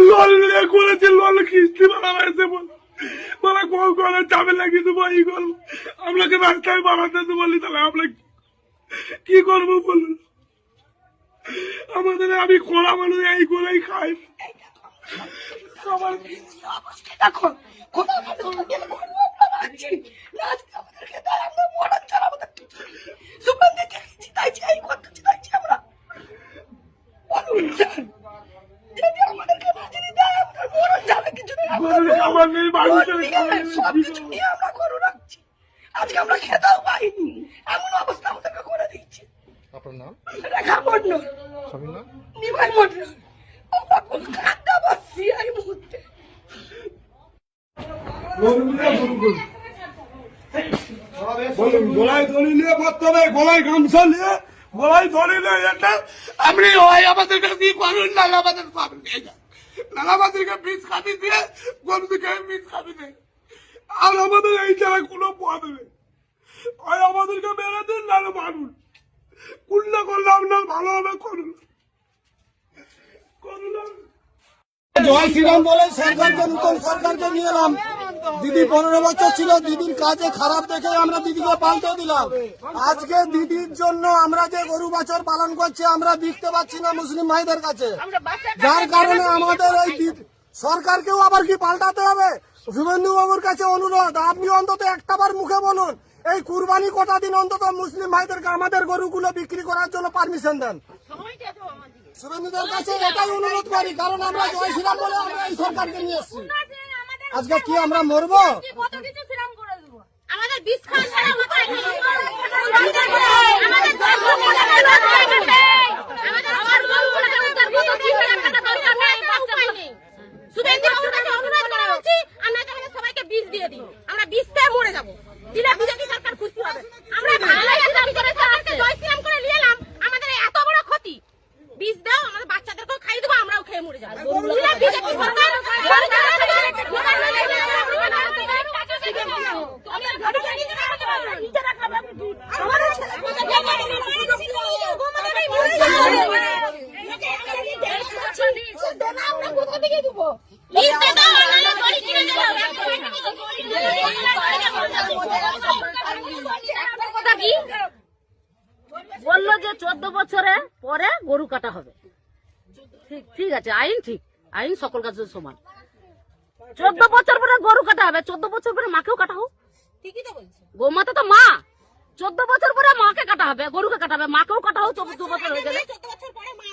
Loan নিয়ে করেছে, loan কিস্তি বাড়া হয়েছে বলে করে চাপে লাগিয়ে দেবো, এই করবো, আপনাকে রাস্তায় বাড়াতে দেবো বলি, তাহলে আমরা কি করবো বলুন? আমাদের আমি খোলা মানুষ, এই করেই খাই। আজকে আমরা খেতেও পাইনি, এমন অবস্থা আমাদেরকে করে দিচ্ছে। আপনার নাম? রেখা মন্ডল, স্বামীর নাম? নিমাই মন্ডল। আমরা কলকাতা বাসী এই মুহূর্তে। গলায় ধরে নিয়ে পড়তে হবে, গলায় গামছা নিয়ে গলায় ধরে নিয়ে এটা আপনি হয় আমাদেরকে কি করুন, নালাবাদের পাবেন, নালাবাদেরকে বীজ খাবি দিয়ে গরুদিকে বীজ খাবি দিয়ে, আর আমাদের এই ছাড়া কোনো পথ নেই। হয় আমাদেরকে মেরে দিন, নাহলে মানুষ কুল্লা করলে আপনার ভালো হবে, করুন করুন। জয় শ্রীরাম বলে সরকারকে, নতুন সরকারকে নিয়ে এলাম। দিদি 15 বছর ছিল, দিদির কাজে খারাপ দেখে আমরা দিদিকে পাল্টে দিলাম। আজকে দিদির জন্য আমরা যে গরু বাছর পালন করছি আমরা দেখতে পাচ্ছি না মুসলিম ভাইদের কাছে, যার কারণে আমাদের এই সরকারকেও আবার কি পাল্টাতে হবে। শুভেন্দু বাবুর কাছে অনুরোধ, আপনি অন্তত একটাবার মুখে বলুন এই কুরবানি কটা দিন অন্তত মুসলিম ভাইদেরকে আমাদের গরুগুলো বিক্রি করার জন্য পারমিশন দেন। শুভেন্দুদের কাছে এটাই অনুরোধ করি, কারণ আমরা জয় শ্রীরাম বলে আমরা এই সরকারকে নিয়ে এসেছি। আজকে কি আমরা মরবো? আমাদের বিষ খাওয়া ছাড়া সবাইকে বীজ দিয়ে দিই, আমরা বীজ খেয়ে মরে যাবো। দিলে বিজেপি সরকার খুশি হবে। আমরা জয় শ্রীরাম করে নিয়ে এলাম, আমাদের এত বড় ক্ষতি। বীজ দাও, আমাদের বাচ্চাদেরকেও খাইয়ে দেবো, আমরাও খেয়ে মরে যাবো। বিজেপি সরকার বললো যে 14 বছরে পরে গরু কাটা হবে। ঠিক আছে, আইন ঠিক, আইন সকল কাছে সমান। 14 বছর পরে গরু কাটা হবে, 14 বছর পরে মাকেও কাটা হোক। ঠিকই তো বলছে, গোমাতা তো মা। 14 বছর পরে মাকে কাটা হবে, গরুকে কাটা হবে, মাকেও কাটা হোক। 14 বছর হয়ে গেলে 14 বছর পরে মা